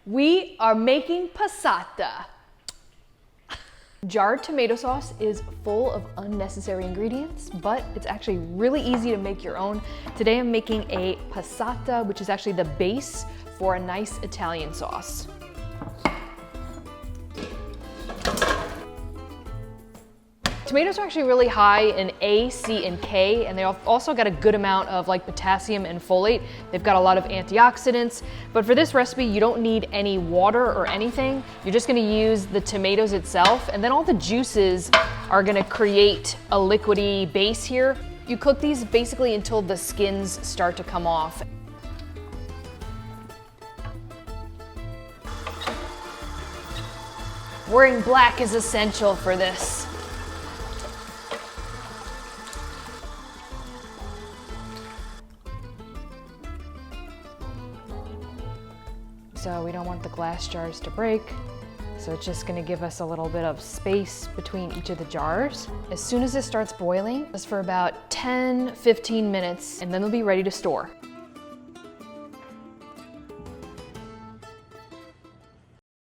We are making passata. Jarred tomato sauce is full of unnecessary ingredients, but it's actually really easy to make your own. Today I'm making a passata, which is actually the base for a nice Italian sauce. Tomatoes are actually really high in A, C, and K, and they also got a good amount of like potassium and folate. They've got a lot of antioxidants, but for this recipe, you don't need any water or anything. You're just gonna use the tomatoes itself, and then all the juices are gonna create a liquidy base here. You cook these basically until the skins start to come off. Wearing black is essential for this. So we don't want the glass jars to break. So it's just gonna give us a little bit of space between each of the jars. As soon as it starts boiling, just for about 10-15 minutes, and then they'll be ready to store.